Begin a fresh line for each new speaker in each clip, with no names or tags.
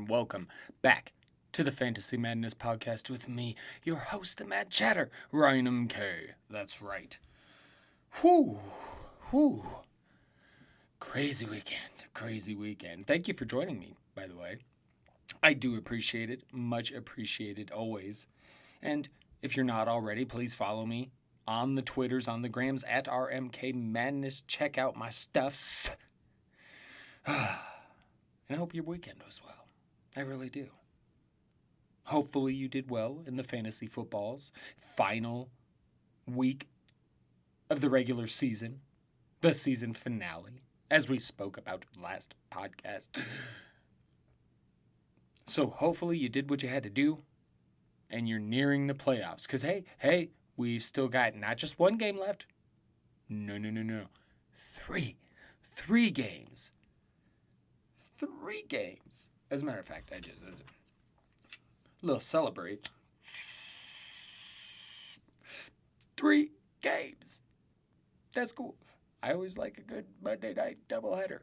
and welcome back to the Fantasy Madness Podcast with me, your host, the Mad Chatter, Ryan M.K. That's right. Whew. Crazy weekend. Thank you for joining me, by the way. I do appreciate it, much appreciated always. And if you're not already, please follow me on the Twitters, on the Grams, at RMK Madness. Check out my stuffs. And I hope your weekend was well. I really do. Hopefully you did well in the fantasy football's final week of the regular season, the season finale, as we spoke about last podcast. So hopefully you did what you had to do, and you're nearing the playoffs. Because, hey, we've still got not just one game left. No. Three games. 3 games. As a matter of fact, I just a little celebrate. 3 games. That's cool. I always like a good Monday night doubleheader.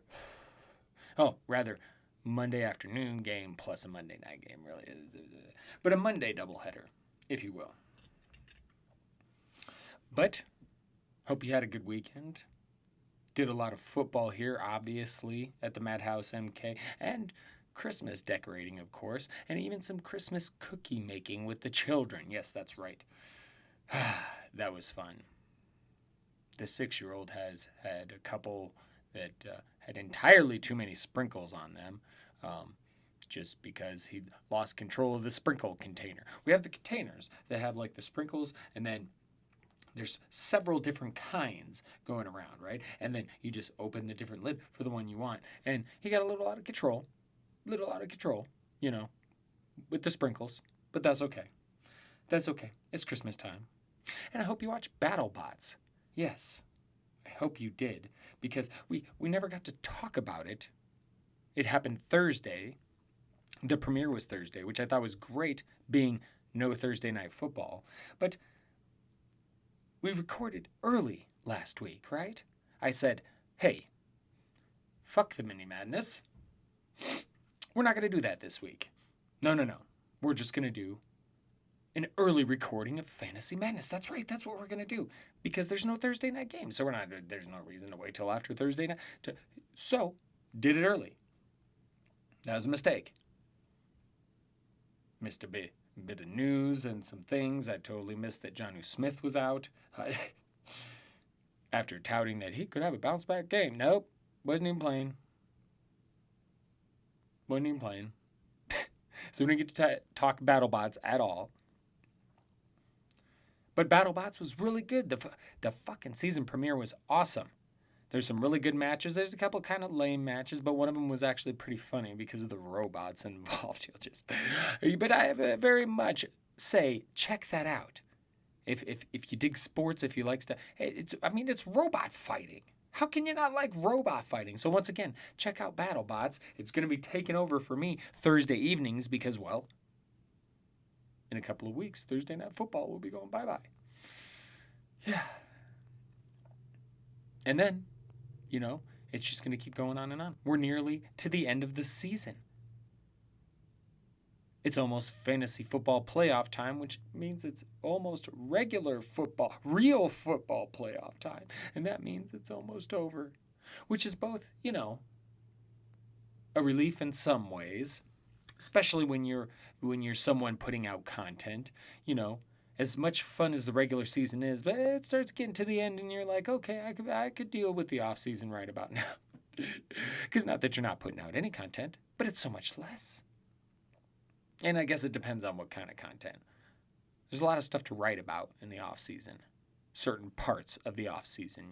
Oh, rather, Monday afternoon game plus a Monday night game, really. But a Monday doubleheader, if you will. But, hope you had a good weekend. Did a lot of football here, obviously, at the Madhouse MK, and Christmas decorating, of course, and even some Christmas cookie making with the children. Yes, that's right. That was fun. The 6-year-old has had a couple that had entirely too many sprinkles on them, just because he lost control of the sprinkle container. We have the containers that have like the sprinkles, and then there's several different kinds going around, right? And then you just open the different lid for the one you want. And he got a little out of control, you know, with the sprinkles. But that's okay. It's Christmas time. And I hope you watch BattleBots. Yes, I hope you did. Because we never got to talk about it. It happened Thursday. The premiere was Thursday, which I thought was great, being no Thursday night football. But we recorded early last week, right? I said, hey, fuck the mini madness. We're not going to do that this week. No. We're just going to do an early recording of Fantasy Madness. That's right. That's what we're going to do. Because there's no Thursday night game. So there's no reason to wait till after Thursday night. So, did it early. That was a mistake. Missed a bit of news and some things. I totally missed that Jonnu Smith was out. After touting that he could have a bounce back game. Nope. Wasn't even playing. So we didn't get to talk BattleBots at all. But BattleBots was really good. The fucking season premiere was awesome. There's some really good matches. There's a couple kind of lame matches, but one of them was actually pretty funny because of the robots involved. But I have very much say, check that out. If you dig sports, if you like stuff, it's robot fighting. How can you not like robot fighting? So once again, check out BattleBots. It's going to be taking over for me Thursday evenings because, well, in a couple of weeks, Thursday Night Football will be going bye-bye. Yeah. And then, it's just going to keep going on and on. We're nearly to the end of the season. It's almost fantasy football playoff time, which means it's almost regular football, real football playoff time. And that means it's almost over, which is both, a relief in some ways, especially when you're someone putting out content, as much fun as the regular season is, but it starts getting to the end and you're like, okay, I could deal with the off season right about now. Because not that you're not putting out any content, but it's so much less. And I guess it depends on what kind of content. There's a lot of stuff to write about in the off season. Certain parts of the off season,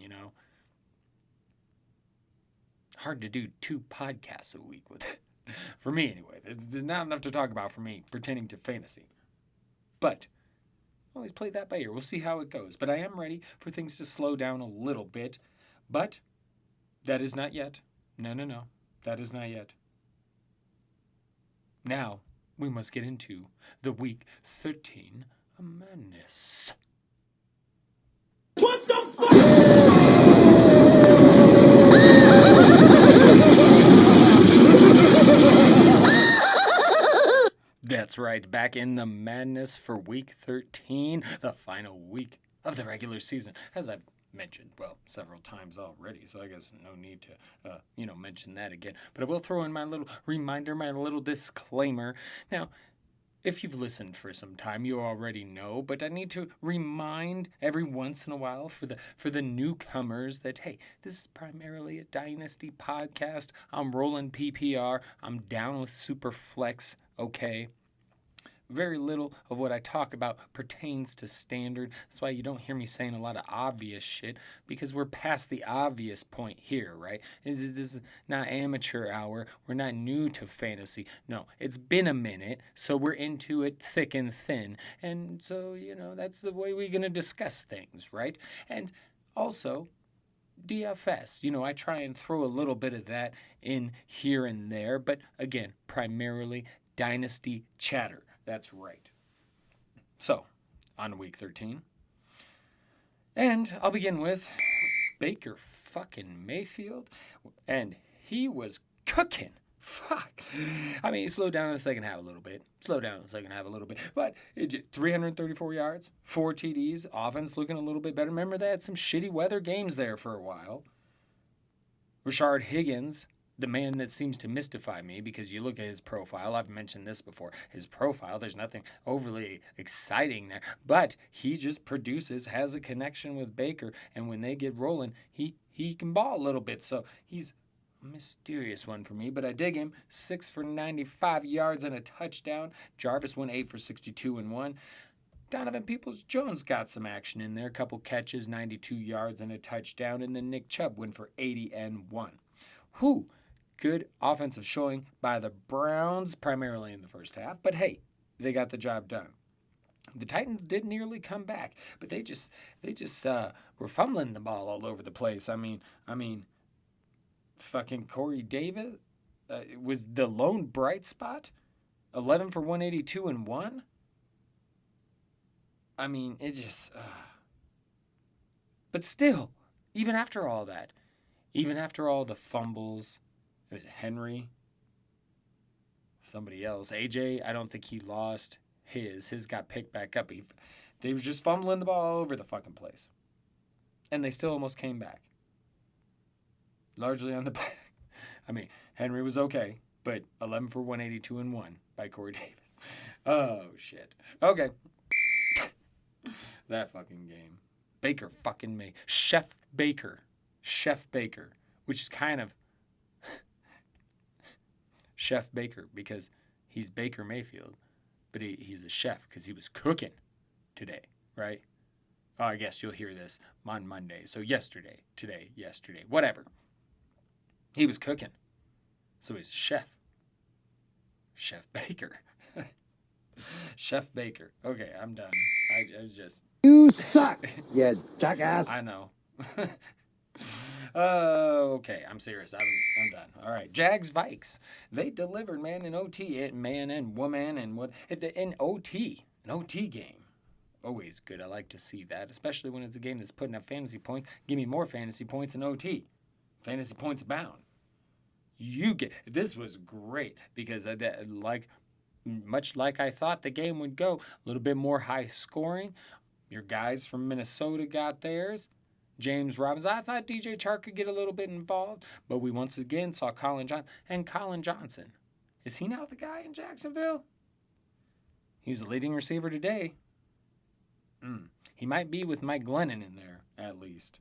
Hard to do 2 podcasts a week with it. For me, anyway. There's not enough to talk about for me pertaining to fantasy. But always play that by ear. We'll see how it goes. But I am ready for things to slow down a little bit. But that is not yet. No. That is not yet. Now, we must get into the Week 13 madness.
What the fuck?
That's right, back in the madness for week 13, the final week of the regular season. As I've mentioned, well, several times already, so I guess no need to, mention that again. But I will throw in my little reminder, my little disclaimer. Now, if you've listened for some time, you already know, but I need to remind every once in a while for the newcomers that hey, this is primarily a dynasty podcast. I'm rolling PPR. I'm down with Superflex, okay? Very little of what I talk about pertains to standard. That's why you don't hear me saying a lot of obvious shit, because we're past the obvious point here, right? This is not amateur hour. We're not new to fantasy. No, it's been a minute, so we're into it thick and thin. And so, that's the way we're going to discuss things, right? And also, DFS. I try and throw a little bit of that in here and there, but again, primarily dynasty chatter. That's right. So, on to week 13. And I'll begin with Baker fucking Mayfield. And he was cooking. Fuck. I mean, he slowed down in the second half a little bit. But 334 yards, 4 TDs, offense looking a little bit better. Remember, they had some shitty weather games there for a while. Rashard Higgins, the man that seems to mystify me, because you look at his profile, I've mentioned this before, his profile, there's nothing overly exciting there, but he just produces, has a connection with Baker, and when they get rolling, he can ball a little bit, so he's a mysterious one for me, but I dig him. 6 for 95 yards and a touchdown. Jarvis went 8 for 62 and 1. Donovan Peoples-Jones got some action in there, a couple catches, 92 yards and a touchdown, and then Nick Chubb went for 80 and 1. Whew. Good offensive showing by the Browns, primarily in the first half. But hey, they got the job done. The Titans did nearly come back, but they just were fumbling the ball all over the place. I mean, fucking Corey Davis was the lone bright spot. 11 for 182 and 1. I mean, it just... But still, even after all that, even after all the fumbles... It was Henry, somebody else. AJ, I don't think he lost his. His got picked back up. They were just fumbling the ball all over the fucking place. And they still almost came back. Largely on the back. I mean, Henry was okay, but 11 for 182 and 1 by Corey Davis. Oh, shit. Okay. That fucking game. Baker fucking me. Chef Baker, which is kind of Chef Baker, because he's Baker Mayfield, but he's a chef because he was cooking today, right? Oh, I guess you'll hear this on Monday. So yesterday, whatever. He was cooking. So he's a chef. Chef Baker. Chef Baker. Okay, I'm done. I just...
You suck, you jackass.
I know. Okay, I'm serious. I'm done. All right, Jags Vikes. They delivered, man, in OT, man and woman, and what in OT, an OT game. Always good. I like to see that, especially when it's a game that's putting up fantasy points. Give me more fantasy points in OT. Fantasy points abound. This was great because much like I thought the game would go, a little bit more high scoring. Your guys from Minnesota got theirs. James Robinson. I thought DJ Chark could get a little bit involved, but we once again saw Colin Johnson. And Colin Johnson, is he now the guy in Jacksonville? He's the leading receiver today. He might be with Mike Glennon in there, at least.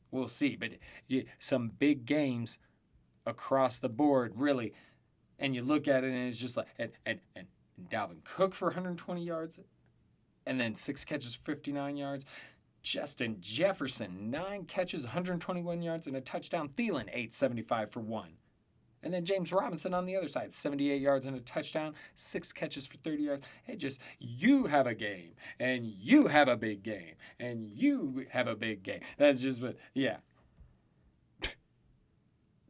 We'll see. But some big games across the board, really. And you look at it, and it's just like, and Dalvin Cook for 120 yards, and then 6 catches, 59 yards. Justin Jefferson, 9 catches, 121 yards, and a touchdown. Thielen, 875 for 1. And then James Robinson on the other side, 78 yards and a touchdown, 6 catches for 30 yards. You have a game, and you have a big game, and you have a big game. That's just what, yeah.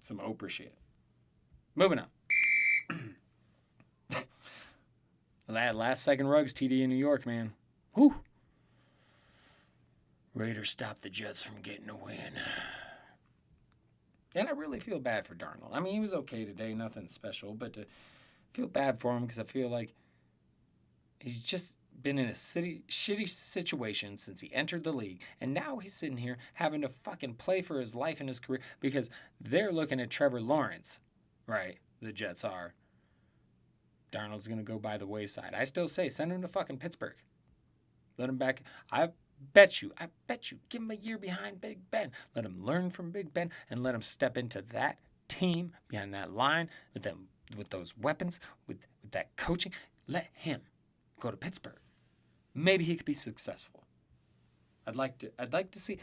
Some Oprah shit. Moving on. Last second Ruggs TD in New York, man. Whew. Raiders stopped the Jets from getting a win. And I really feel bad for Darnold. I mean, he was okay today, nothing special, but to feel bad for him because I feel like He's just been in a shitty situation since he entered the league, and now he's sitting here having to fucking play for his life and his career because they're looking at Trevor Lawrence, right? The Jets are. Darnold's going to go by the wayside. I still say send him to fucking Pittsburgh. Let him back. I bet you, give him a year behind Big Ben. Let him learn from Big Ben and let him step into that team behind that line with those weapons, with that coaching. Let him go to Pittsburgh. Maybe he could be successful. I'd like to see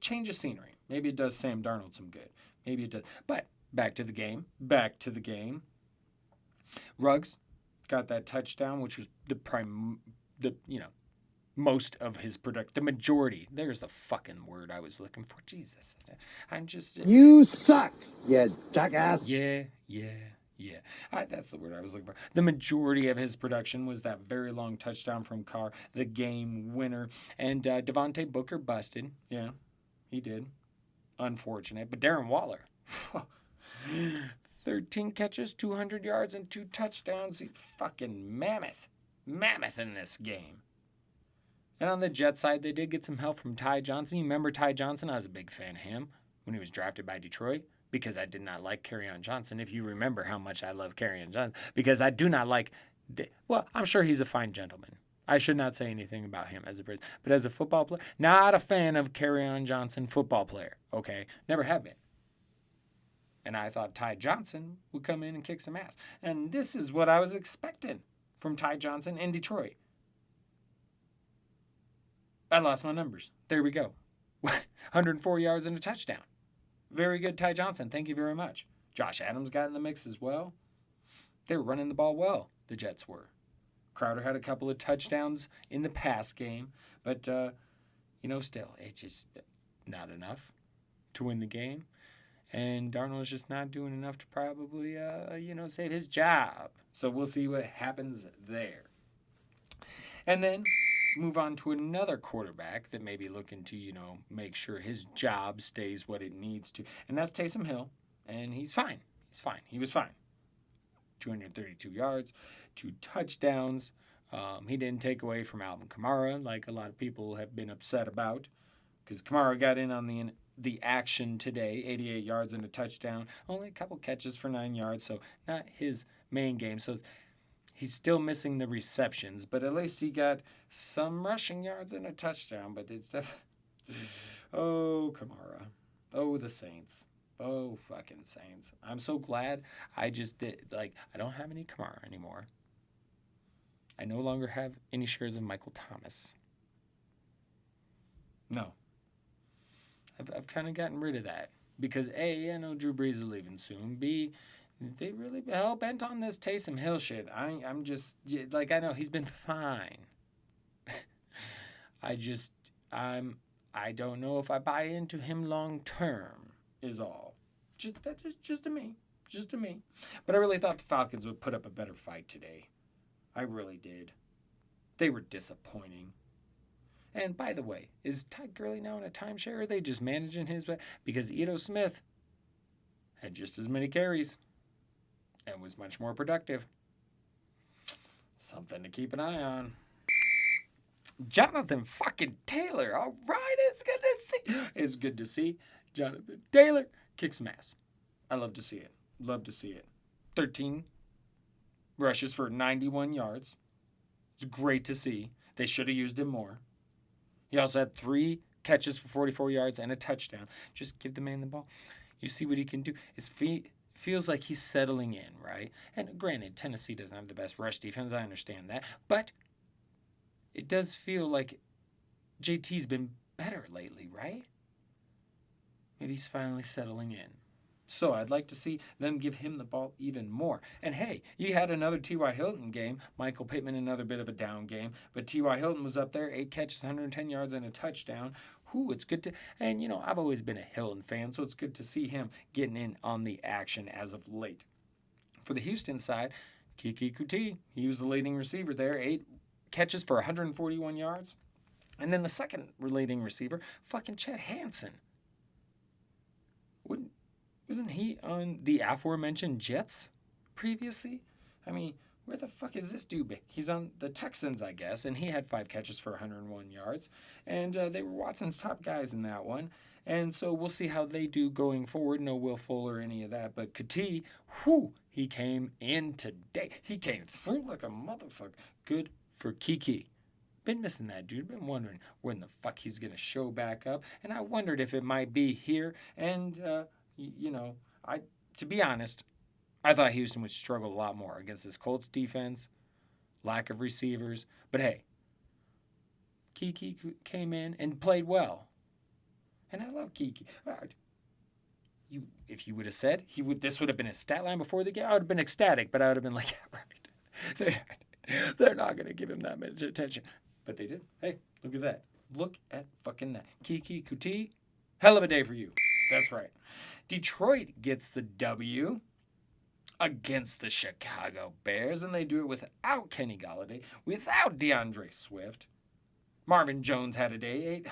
change of scenery. Maybe it does Sam Darnold some good. Maybe it does. But back to the game. Ruggs got that touchdown, which was most of his the majority. There's the fucking word I was looking for. Jesus, I'm just.
You suck, you jackass.
Yeah. That's the word I was looking for. The majority of his production was that very long touchdown from Carr, the game winner. And Devontae Booker busted. Yeah, he did. Unfortunate. But Darren Waller, 13 catches, 200 yards, and 2 touchdowns. He fucking mammoth in this game. And on the Jet side, they did get some help from Ty Johnson. You remember Ty Johnson? I was a big fan of him when he was drafted by Detroit because I did not like Kerryon Johnson. If you remember how much I love Kerryon Johnson, because I do not like. Well, I'm sure he's a fine gentleman. I should not say anything about him as a person, but as a football player, not a fan of Kerryon Johnson, football player. Okay, never have been. And I thought Ty Johnson would come in and kick some ass, and this is what I was expecting from Ty Johnson in Detroit. I lost my numbers. There we go. 104 yards and a touchdown. Very good, Ty Johnson. Thank you very much. Josh Adams got in the mix as well. They were running the ball well, the Jets were. Crowder had a couple of touchdowns in the pass game, but, still, it's just not enough to win the game. And Darnold's just not doing enough to probably, save his job. So we'll see what happens there. And then move on to another quarterback that may be looking to, make sure his job stays what it needs to. And that's Taysom Hill. And he's fine. He was fine. 232 yards, 2 touchdowns. He didn't take away from Alvin Kamara like a lot of people have been upset about. Because Kamara got in on the action today, 88 yards and a touchdown. Only a couple catches for 9 yards, so not his main game. So he's still missing the receptions, but at least he got some rushing yards and a touchdown. But it's definitely... Oh, Kamara. Oh, the Saints. Oh, fucking Saints. I'm so glad I just did. I don't have any Kamara anymore. I no longer have any shares of Michael Thomas. No. I've kind of gotten rid of that. Because A, I know Drew Brees is leaving soon. B, they really hell-bent on this Taysom Hill shit. I'm just, I know he's been fine. I don't know if I buy into him long-term, is all. That's just to me. But I really thought the Falcons would put up a better fight today. I really did. They were disappointing. And by the way, is Todd Gurley now in a timeshare, or are they just managing his way? Because Ito Smith had just as many carries and was much more productive. Something to keep an eye on. Jonathan fucking Taylor. All right, it's good to see. Jonathan Taylor kicks some ass. I love to see it. 13 rushes for 91 yards. It's great to see. They should have used him more. He also had 3 catches for 44 yards and a touchdown. Just give the man the ball. You see what he can do. His feet feels like he's settling in, right? And granted, Tennessee doesn't have the best rush defense. I understand that. But it does feel like JT's been better lately, right? Maybe he's finally settling in. So I'd like to see them give him the ball even more. And hey, you had another T.Y. Hilton game. Michael Pitman, another bit of a down game. But T.Y. Hilton was up there, 8 catches, 110 yards, and a touchdown. It's good to... And, I've always been a Hilton fan, so it's good to see him getting in on the action as of late. For the Houston side, Kiki Kuti, he was the leading receiver there, 8 catches for 141 yards. And then the second leading receiver, fucking Chet Hansen. Wasn't he on the aforementioned Jets previously? I mean, where the fuck is this dude? He's on the Texans, I guess, and he had 5 catches for 101 yards. And they were Watson's top guys in that one. And so we'll see how they do going forward. No Will Fuller or any of that. But Kuti, he came in today. He came through like a motherfucker. Good for Kiki. Been missing that dude. Been wondering when the fuck he's going to show back up. And I wondered if it might be here. And, to be honest, I thought Houston would struggle a lot more against this Colts defense, lack of receivers. But hey, Kiki came in and played well. And I love Kiki. If you would have said this would have been a stat line before the game, I would have been ecstatic, but I would have been like, yeah, right. They're not going to give him that much attention. But they did. Hey, look at that. Look at fucking that. Kiki Kuti, hell of a day for you. That's right. Detroit gets the W against the Chicago Bears, and they do it without Kenny Golladay, without DeAndre Swift. Marvin Jones had a day,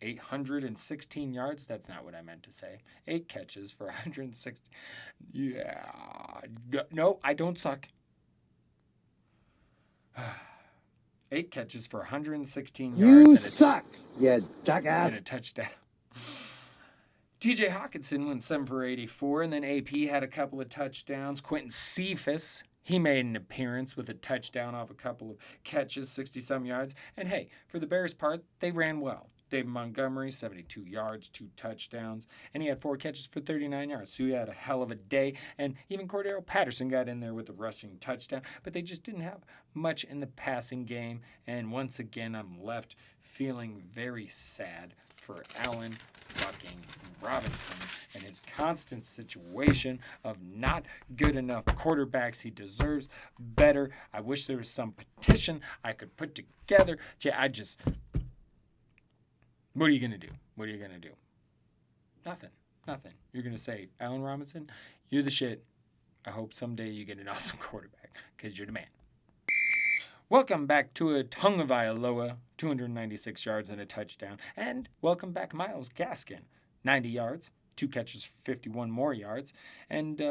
816 yards. That's not what I meant to say. 8 catches for 160. Yeah. No, I don't suck. 8 catches for 116 yards.
You suck, you jackass.
And a touchdown. TJ Hawkinson went 7 for 84, and then AP had a couple of touchdowns. Quentin Cephas, he made an appearance with a touchdown off a couple of catches, 60-some yards. And hey, for the Bears' part, they ran well. David Montgomery, 72 yards, 2 touchdowns, and he had 4 catches for 39 yards. So he had a hell of a day, and even Cordero Patterson got in there with a rushing touchdown, but they just didn't have much in the passing game. And once again, I'm left feeling very sad for Allen fucking Robinson and his constant situation of not good enough quarterbacks. He deserves better. I wish there was some petition I could put together. What are you going to do? What are you going to do? Nothing. You're going to say, Allen Robinson, you're the shit. I hope someday you get an awesome quarterback because you're the man. Welcome back to a Tagovailoa, 296 yards and a touchdown. And welcome back Myles Gaskin, 90 yards, 2 catches, 51 more yards. And,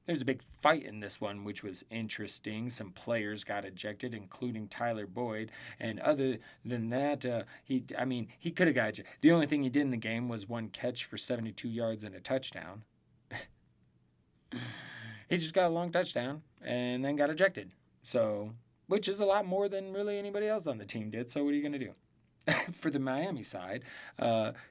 there's a big fight in this one, which was interesting. Some players got ejected, including Tyler Boyd. And other than that, he could have got ejected. The only thing he did in the game was 1 catch for 72 yards and a touchdown. He just got a long touchdown and then got ejected. So, which is a lot more than really anybody else on the team did. So what are you going to do? For the Miami side,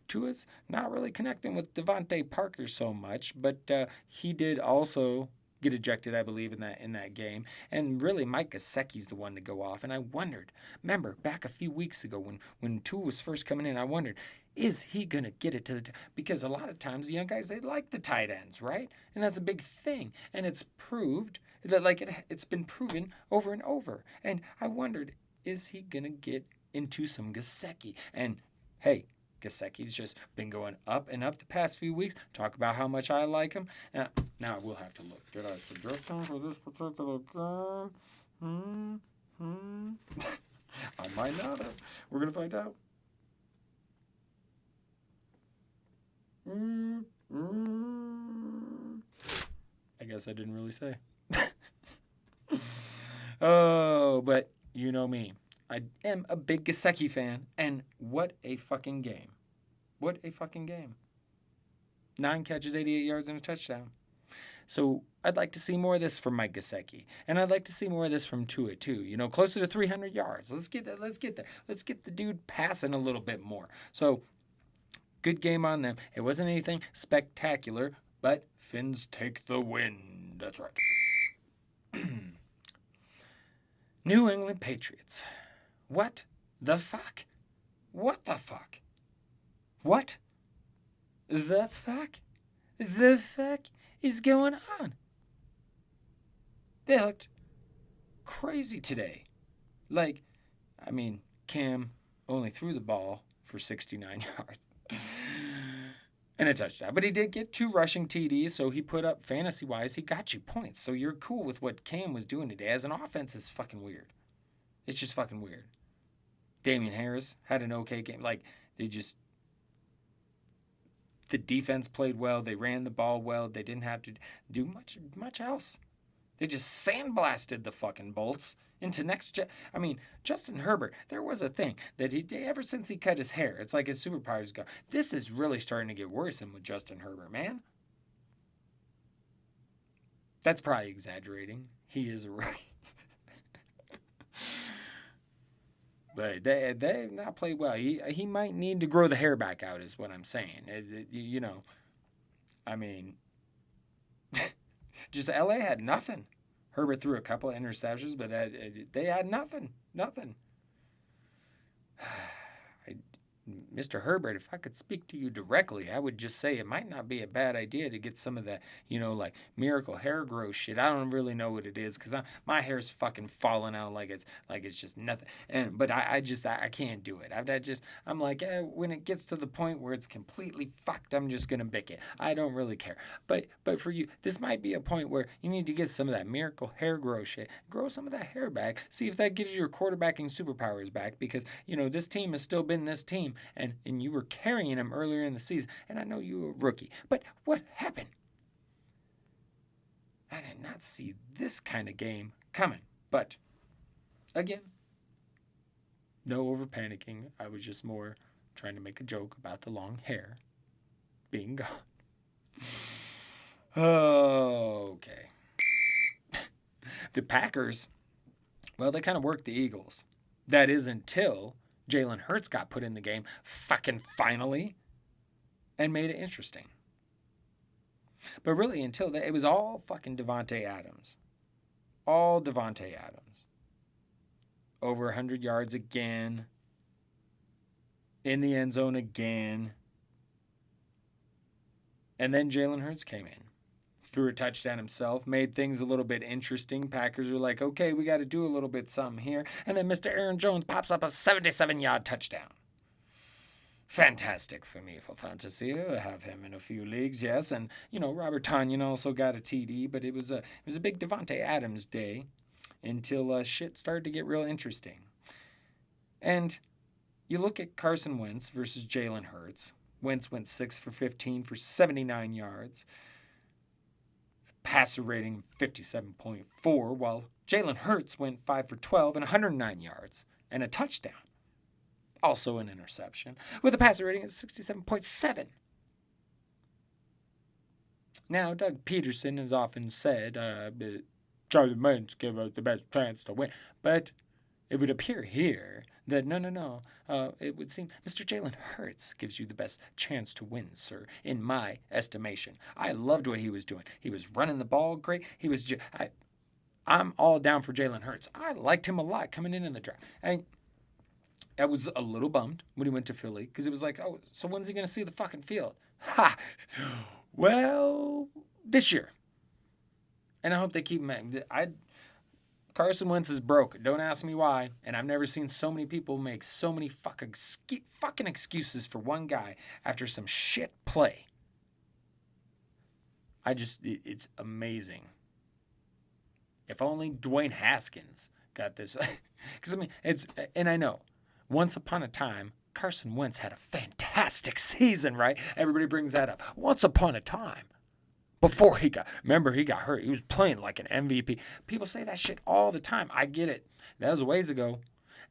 Tua's not really connecting with Devontae Parker so much, but he did also get ejected, I believe, in that game. And really, Mike Gesicki's the one to go off. And I wondered, remember, back a few weeks ago when Tua was first coming in, I wondered, is he going to get it to the because a lot of times the young guys, they like the tight ends, right? And that's a big thing. And it's proved that, it's been proven over and over. And I wondered, is he going to get into some Gesicki? And hey, Gesicki's just been going up and up the past few weeks. Talk about how much I like him. Now we'll have to look. Did I suggest him for this particular game? I might not have. We're going to find out. I guess I didn't really say. Oh, but you know me. I am a big Gesicki fan, and what a fucking game. What a fucking game. 9 catches, 88 yards, and a touchdown. So I'd like to see more of this from Mike Gesicki, and I'd like to see more of this from Tua too. Closer to 300 yards. Let's get there. Let's get the dude passing a little bit more. So good game on them. It wasn't anything spectacular, but Finns take the win. That's right. New England Patriots. What the fuck? What the fuck? What the fuck? The fuck is going on? They looked crazy today. Cam only threw the ball for 69 yards and a touchdown. But he did get 2 rushing TDs, so he put up, fantasy-wise, he got you points. So you're cool with what Cam was doing today. As an offense, it's fucking weird. It's just fucking weird. Damian Harris had an okay game. The defense played well. They ran the ball well. They didn't have to do much else. They just sandblasted the fucking Bolts into I mean, Justin Herbert, there was a thing that ever since he cut his hair, it's like his superpowers go. This is really starting to get worrisome with Justin Herbert, man. That's probably exaggerating. He is a rookie. But they've not played well. He might need to grow the hair back out, is what I'm saying. I mean, just LA had nothing. Herbert threw a couple of interceptions, but they had nothing. Nothing. Mr. Herbert, if I could speak to you directly, I would just say it might not be a bad idea to get some of that, like miracle hair growth shit. I don't really know what it is because my hair's fucking falling out like it's just nothing. But I can't do it. I'm like, when it gets to the point where it's completely fucked, I'm just gonna bick it. I don't really care. But for you, this might be a point where you need to get some of that miracle hair growth shit. Grow some of that hair back. See if that gives you your quarterbacking superpowers back because this team has still been this team. And you were carrying him earlier in the season. And I know you were a rookie. But what happened? I did not see this kind of game coming. But, again, no over panicking. I was just more trying to make a joke about the long hair being gone. Okay. The Packers, well, they kind of worked the Eagles. That is until Jalen Hurts got put in the game fucking finally and made it interesting. But really, until that, it was all fucking Devontae Adams. All Devontae Adams. Over 100 yards again. In the end zone again. And then Jalen Hurts came in. Threw a touchdown himself, made things a little bit interesting. Packers were like, okay, we got to do a little bit something here. And then Mr. Aaron Jones pops up a 77-yard touchdown. Fantastic for me for fantasy. I have him in a few leagues, yes. And, Robert Tonyan also got a TD, but it was a big Devontae Adams day until shit started to get real interesting. And you look at Carson Wentz versus Jalen Hurts. Wentz went 6 for 15 for 79 yards. Passer rating 57.4, while Jalen Hurts went 5 for 12 and 109 yards and a touchdown. Also an interception, with a passer rating of 67.7. Now, Doug Peterson has often said, Charlie Wentz gave us the best chance to win. But it would appear here that no. It would seem Mr. Jalen Hurts gives you the best chance to win, sir, in my estimation. I loved what he was doing. He was running the ball great. I'm all down for Jalen Hurts. I liked him a lot coming in the draft. I was a little bummed when he went to Philly because it was like, oh, so when's he going to see the fucking field? Ha! Well, this year. And I hope they keep him. Carson Wentz is broke. Don't ask me why. And I've never seen so many people make so many fucking excuses for one guy after some shit play. It's amazing. If only Dwayne Haskins got this. Because, and I know, once upon a time, Carson Wentz had a fantastic season, right? Everybody brings that up. Once upon a time. Before he got hurt. He was playing like an MVP. People say that shit all the time. I get it. That was a ways ago.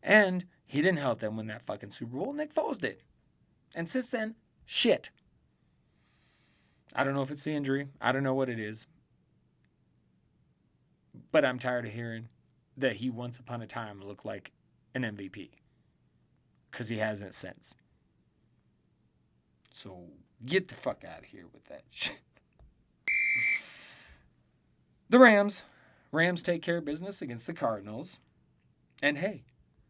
And he didn't help them win that fucking Super Bowl. Nick Foles did. And since then, shit. I don't know if it's the injury. I don't know what it is. But I'm tired of hearing that he once upon a time looked like an MVP. Because he hasn't since. So get the fuck out of here with that shit. The Rams take care of business against the Cardinals. And hey,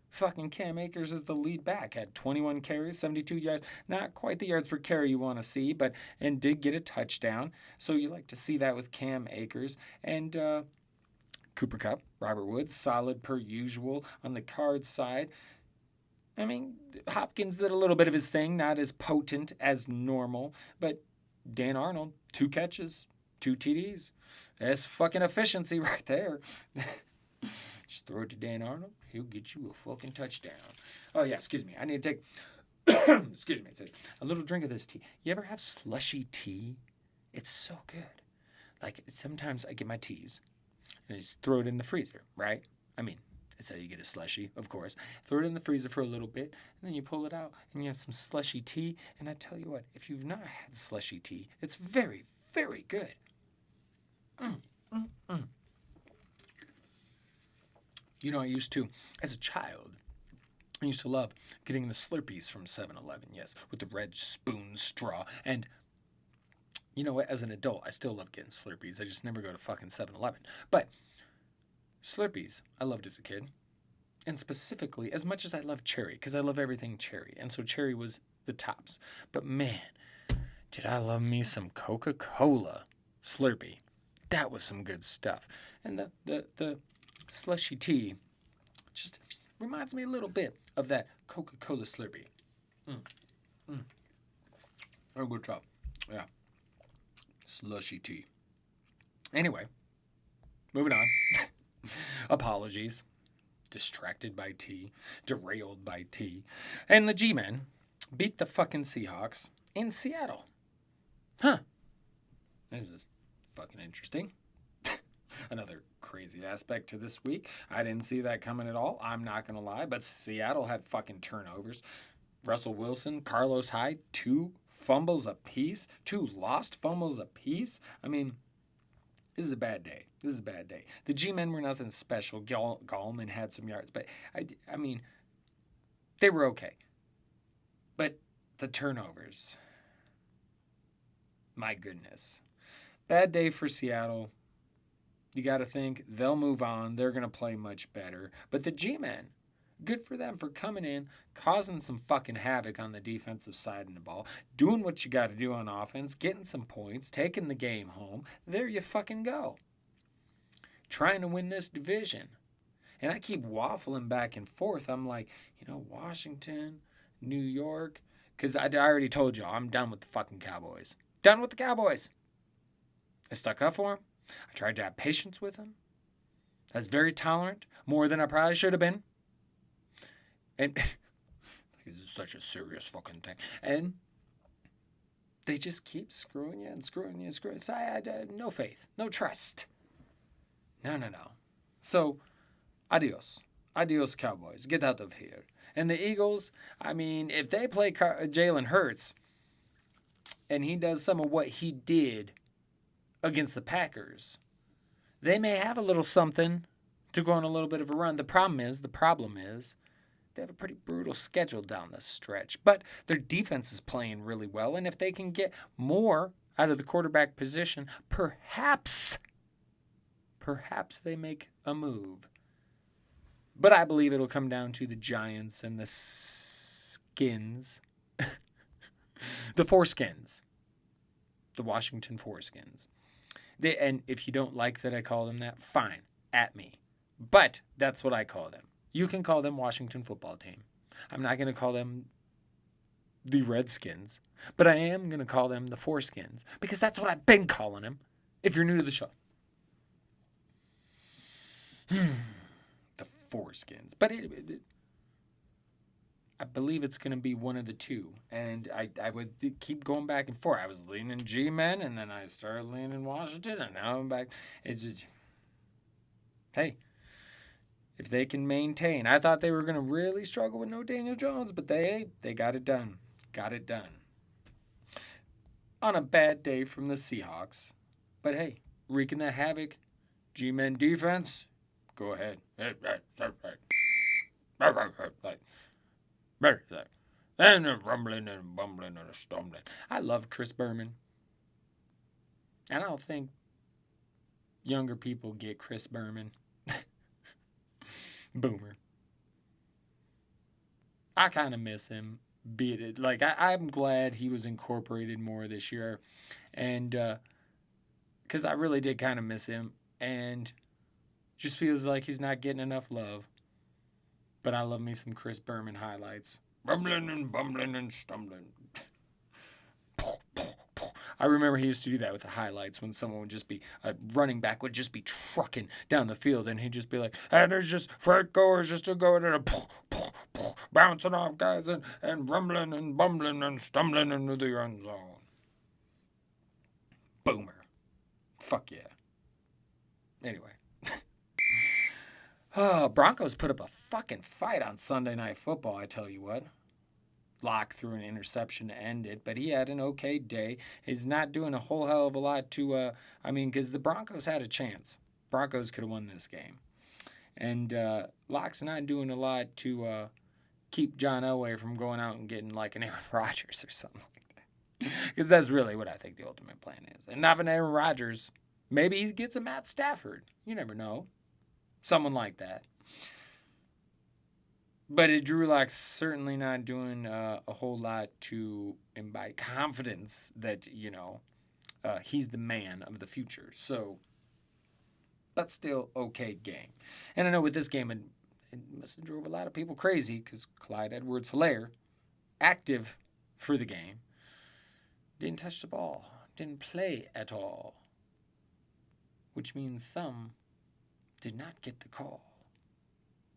fucking Cam Akers is the lead back. Had 21 carries, 72 yards. Not quite the yards per carry you want to see, and did get a touchdown. So you like to see that with Cam Akers. And Cooper Kupp, Robert Woods, solid per usual on the Cards side. Hopkins did a little bit of his thing, not as potent as normal. But Dan Arnold, 2 catches, 2 TDs. That's fucking efficiency right there. Just throw it to Dan Arnold. He'll get you a fucking touchdown. Oh, yeah, excuse me. I need to take excuse me, a little drink of this tea. You ever have slushy tea? It's so good. Like, sometimes I get my teas. and you just throw it in the freezer, right? I mean, that's how you get a slushie, of course. Throw it in the freezer for a little bit, and then you pull it out, and you have some slushy tea. And I tell you what, if you've not had slushy tea, it's very, very good. You know, I used to, as a child, I used to love getting the Slurpees from 7-Eleven, yes, with the red spoon straw. And you know what, as an adult, I still love getting Slurpees. I just never go to fucking 7-Eleven. But Slurpees, I loved as a kid. And specifically, as much as I love cherry, because I love everything cherry. And so cherry was the tops. But man, did I love me some Coca-Cola Slurpee. That was some good stuff. And the slushy tea just reminds me a little bit of that Coca-Cola Slurpee. Very good job. Yeah. Slushy tea. Anyway, moving on. Apologies. Distracted by tea. Derailed by tea. And the G-Men beat the fucking Seahawks in Seattle. Huh. This is fucking interesting. Another crazy aspect to this week. I didn't see that coming at all. I'm not going to lie. But Seattle had fucking turnovers. Russell Wilson, Carlos Hyde, 2 fumbles apiece. 2 lost fumbles apiece. I mean, this is a bad day. This is a bad day. The G-men were nothing special. Gallman had some yards. But, I mean, they were okay. But the turnovers. My goodness. Bad day for Seattle. You got to think they'll move on. They're going to play much better. But the G-men, good for them for coming in, causing some fucking havoc on the defensive side of the ball, doing what you got to do on offense, getting some points, taking the game home. There you fucking go. Trying to win this division. And I keep waffling back and forth. I'm like, Washington, New York. Because I already told you, I'm done with the fucking Cowboys. Done with the Cowboys. I stuck up for them. I tried to have patience with them. I was very tolerant, more than I probably should have been. And this is such a serious fucking thing. And they just keep screwing you and screwing you and screwing you. So I had no faith, no trust. No. So, adios. Adios, Cowboys. Get out of here. And the Eagles, I mean, if they play Jalen Hurts and he does some of what he did against the Packers, they may have a little something to go on a little bit of a run. The problem is, they have a pretty brutal schedule down the stretch. But their defense is playing really well, and if they can get more out of the quarterback position, perhaps they make a move. But I believe it'll come down to the Giants and the Skins. The Foreskins. The Washington Foreskins. And if you don't like that I call them that, fine, at me. But that's what I call them. You can call them Washington Football Team. I'm not going to call them the Redskins, but I am going to call them the Foreskins because that's what I've been calling them if you're new to the show. The Foreskins. But I believe it's going to be one of the two. And I would keep going back and forth. I was leaning G-Men, and then I started leaning Washington, and now I'm back. It's just, hey, if they can maintain. I thought they were going to really struggle with no Daniel Jones, but they got it done. Got it done. On a bad day from the Seahawks. But hey, wreaking that havoc. G-Men defense, go ahead. And a rumbling and bumbling and a stumbling. I love Chris Berman. And I don't think younger people get Chris Berman. Boomer. I kind of miss him. I'm glad he was incorporated more this year. And because I really did kind of miss him. And just feels like he's not getting enough love. But I love me some Chris Berman highlights. Rumbling and bumbling and stumbling. I remember he used to do that with the highlights when someone would just be, a running back would just be trucking down the field, and he'd just be like, and there's just Franco is just going and bouncing off guys and rumbling and bumbling and stumbling into the end zone. Boomer. Fuck yeah. Anyway. Broncos put up a fucking fight on Sunday Night Football, I tell you what. Locke threw an interception to end it, but he had an okay day. He's not doing a whole hell of a lot to, because the Broncos had a chance. Broncos could have won this game. And Locke's not doing a lot to keep John Elway from going out and getting like an Aaron Rodgers or something like that. Because that's really what I think the ultimate plan is. And not an Aaron Rodgers. Maybe he gets a Matt Stafford. You never know. Someone like that. But Drew Lock's certainly not doing a whole lot to imbibe confidence that, he's the man of the future. So, but still okay game. And I know with this game, it must have drove a lot of people crazy because Clyde Edwards-Helaire, active for the game, didn't touch the ball, didn't play at all. Which means some did not get the call.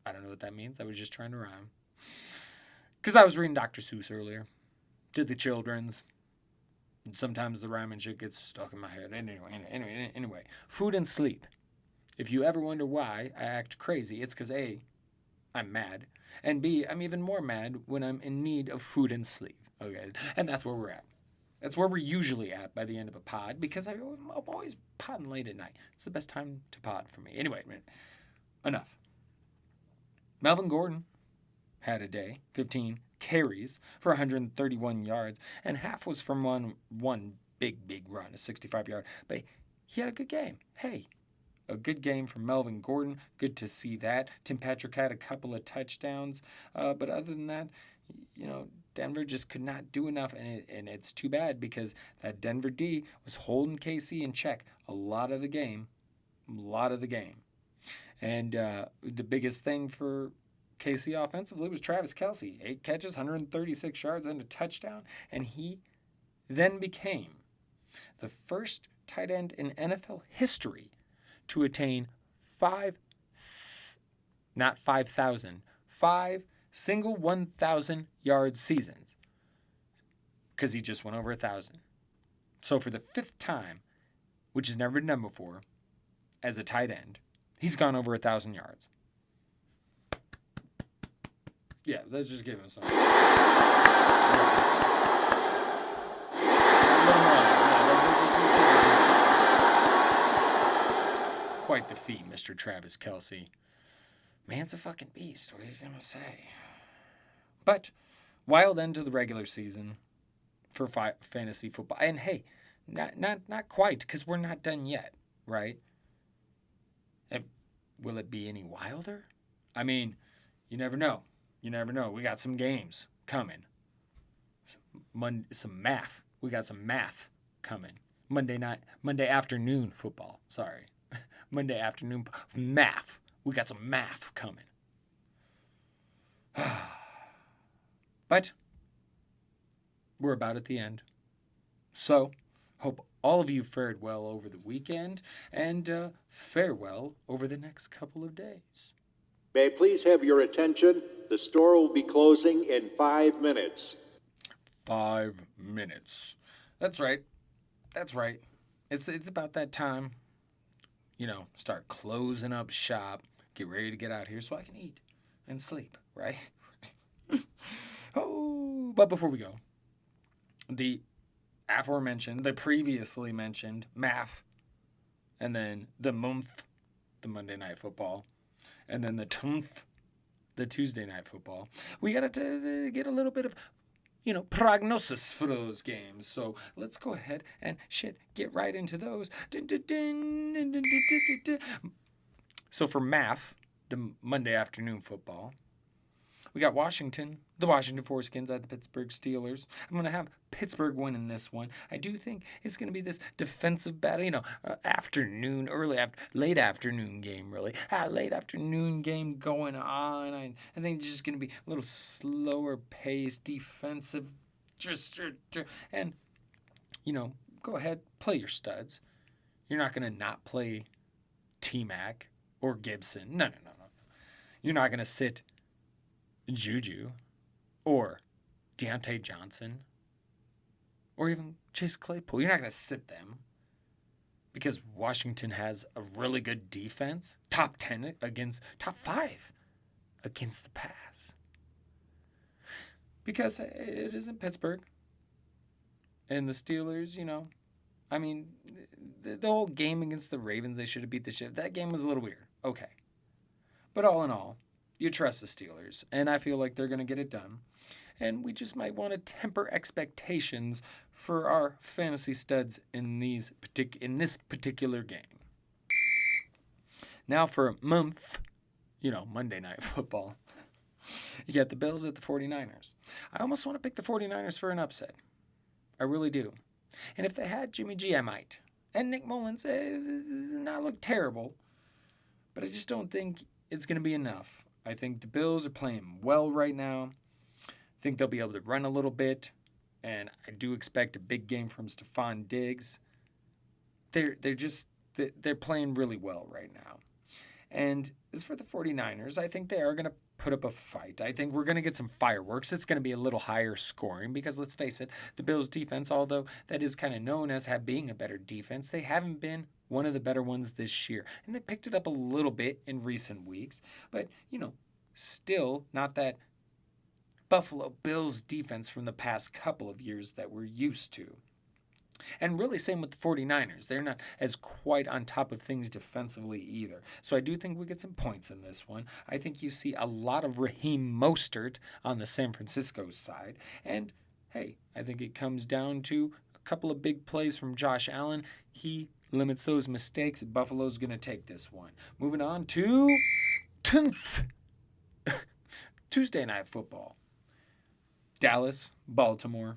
I don't know what that means. I was just trying to rhyme. Because I was reading Dr. Seuss earlier. Did the children's. And sometimes the rhyming shit gets stuck in my head. Anyway. Food and sleep. If you ever wonder why I act crazy, it's because A, I'm mad. And B, I'm even more mad when I'm in need of food and sleep. Okay? And that's where we're at. That's where we're usually at by the end of a pod. Because I'm always podding late at night. It's the best time to pod for me. Anyway, enough. Melvin Gordon had a day, 15 carries for 131 yards, and half was from one big run, a 65-yard. But he had a good game. Hey, a good game from Melvin Gordon. Good to see that. Tim Patrick had a couple of touchdowns. But other than that, Denver just could not do enough, and it's too bad because that Denver D was holding KC in check a lot of the game. And the biggest thing for KC offensively was Travis Kelce. 8 catches, 136 yards, and a touchdown. And he then became the first tight end in NFL history to attain 5 single 1,000-yard seasons. Because he just went over 1,000. So for the 5th time, which has never been done before, as a tight end, he's gone over 1,000 yards. Yeah, let's just give him some. It's quite the feat, Mr. Travis Kelce. Man's a fucking beast. What are you gonna say? But wild end to the regular season for fantasy football. And hey, not quite, because we're not done yet, right? And will it be any wilder? I mean, you never know. We got some games coming. Some math. We got some math coming. Monday afternoon football. Sorry. Monday afternoon math. We got some math coming. But we're about at the end. So, hope all of you fared well over the weekend and farewell over the next couple of days.
May I please have your attention? The store will be closing in 5 minutes.
5 minutes. That's right. It's about that time. Start closing up shop. Get ready to get out here so I can eat and sleep, right? Oh, but before we go, the previously mentioned math, and then the month, the Monday Night Football, and then the Tuesday Night Football. We got to get a little bit of, prognosis for those games. So let's go ahead and get right into those. So for math, the Monday afternoon football, we got the Washington Foreskins at the Pittsburgh Steelers. I'm going to have Pittsburgh winning this one. I do think it's going to be this defensive battle, late afternoon game, really. Late afternoon game going on. I think it's just going to be a little slower pace, defensive. And, go ahead, play your studs. You're not going to not play T-Mac or Gibson. No. You're not going to sit Juju or Deontay Johnson or even Chase Claypool. You're not going to sit them. because Washington has a really good defense, top 10 against top 5 against the pass. Because it isn't Pittsburgh. And the Steelers, I mean, the whole game against the Ravens, they should have beat the shit. That game was a little weird. Okay. But all in all, you trust the Steelers, and I feel like they're going to get it done. And we just might want to temper expectations for our fantasy studs in this particular game. Now for a month, Monday Night Football, you got the Bills at the 49ers. I almost want to pick the 49ers for an upset. I really do. And if they had Jimmy G, I might. And Nick Mullins not look terrible, but I just don't think it's going to be enough. I think the Bills are playing well right now. I think they'll be able to run a little bit, and I do expect a big game from Stephon Diggs. They're playing really well right now. And as for the 49ers, I think they are going to put up a fight. I think we're going to get some fireworks. It's going to be a little higher scoring because, let's face it, the Bills' defense, although that is kind of known as being a better defense, they haven't been one of the better ones this year. And they picked it up a little bit in recent weeks. But, still not that Buffalo Bills defense from the past couple of years that we're used to. And really same with the 49ers. They're not as quite on top of things defensively either. So I do think we get some points in this one. I think you see a lot of Raheem Mostert on the San Francisco side. And, hey, I think it comes down to a couple of big plays from Josh Allen. He limits those mistakes. Buffalo's going to take this one. Moving on to 10th. Tuesday Night Football. Dallas, Baltimore.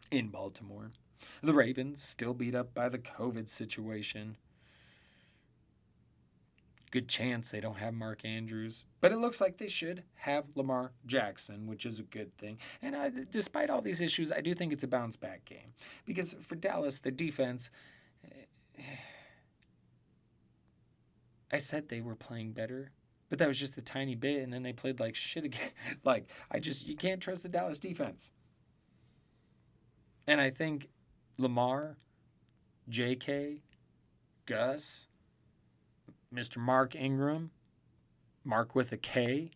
In Baltimore. The Ravens still beat up by the COVID situation. Good chance they don't have Mark Andrews. But it looks like they should have Lamar Jackson, which is a good thing. And despite all these issues, I do think it's a bounce-back game. Because for Dallas, the defense, I said they were playing better. But that was just a tiny bit, and then they played like shit again. You can't trust the Dallas defense. And I think Lamar, J.K., Gus, Mr. Mark Ingram, Mark with a K,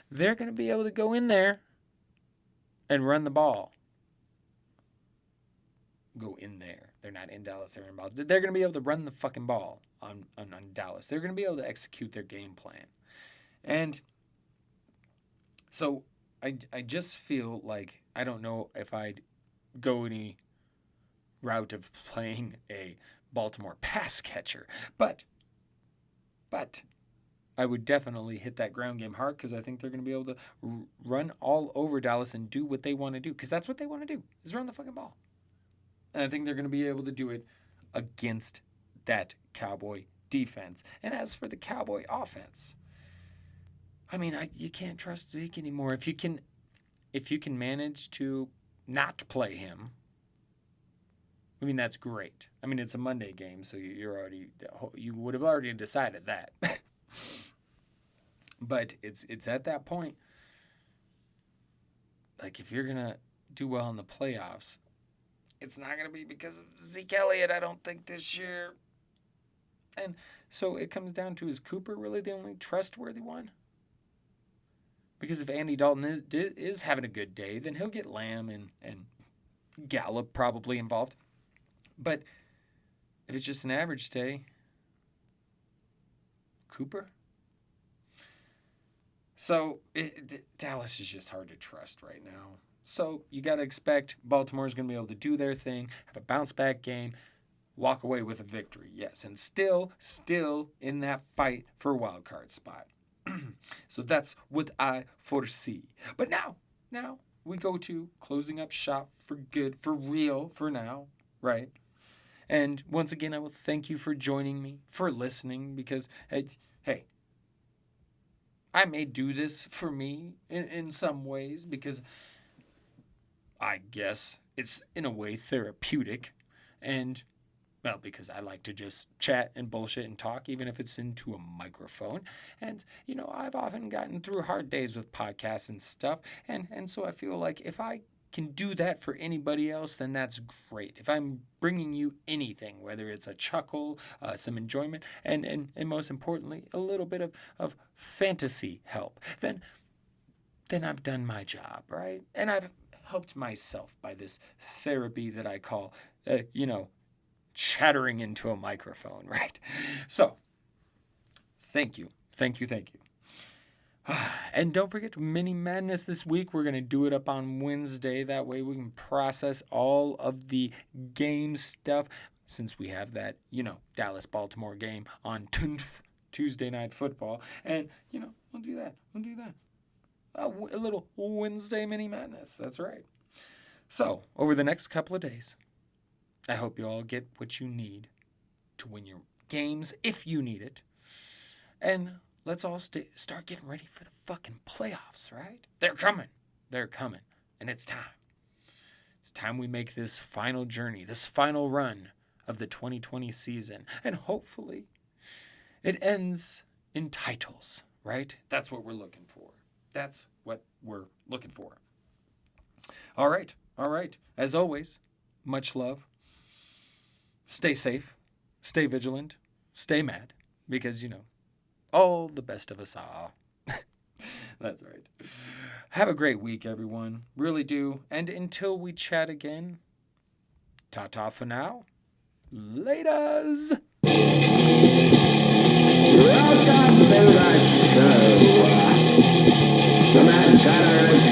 they're going to be able to go in there and run the ball. Go in there. They're not in Dallas. They're in ball. They're going to be able to run the fucking ball on Dallas. They're going to be able to execute their game plan. And so I just feel like I don't know if I'd go any route of playing a Baltimore pass catcher. But I would definitely hit that ground game hard because I think they're going to be able to run all over Dallas and do what they want to do. Because that's what they want to do, is run the fucking ball. And I think they're going to be able to do it against that Cowboy defense. And as for the Cowboy offense, I mean, you can't trust Zeke anymore. If you can manage to not play him, I mean, that's great. I mean, it's a Monday game, so you would have already decided that. But it's at that point, like, if you're gonna do well in the playoffs, it's not gonna be because of Zeke Elliott, I don't think, this year. And so it comes down to, is Cooper really the only trustworthy one? Because if Andy Dalton is having a good day, then he'll get Lamb and Gallup probably involved. But if it's just an average day, Cooper? So Dallas is just hard to trust right now. So you got to expect Baltimore's going to be able to do their thing, have a bounce-back game, walk away with a victory. Yes, and still in that fight for a wild card spot. So that's what I foresee. But now we go to closing up shop for good, for real, for now, right? And once again, I will thank you for joining me, for listening, because, hey, I may do this for me in some ways, because I guess it's, in a way, therapeutic. And, well, because I like to just chat and bullshit and talk, even if it's into a microphone. And, I've often gotten through hard days with podcasts and stuff. And so I feel like if I can do that for anybody else, then that's great. If I'm bringing you anything, whether it's a chuckle, some enjoyment, and most importantly, a little bit of fantasy help, then I've done my job, right? And I've helped myself by this therapy that I call, chattering into a microphone, right? So, thank you. And don't forget Mini Madness this week. We're going to do it up on Wednesday. That way we can process all of the game stuff since we have that, Dallas-Baltimore game on Tuesday Night Football. And, we'll do that. A little Wednesday Mini Madness. That's right. So, over the next couple of days, I hope you all get what you need to win your games if you need it. And let's all start getting ready for the fucking playoffs, right? They're coming. And it's time. It's time we make this final journey, this final run of the 2020 season. And hopefully it ends in titles, right? That's what we're looking for. All right. As always, much love. Stay safe. Stay vigilant. Stay mad. Because, all the best of us are. That's right. Have a great week, everyone. Really do. And until we chat again, ta-ta for now. Laters.
Welcome to the show. The Matt Cutter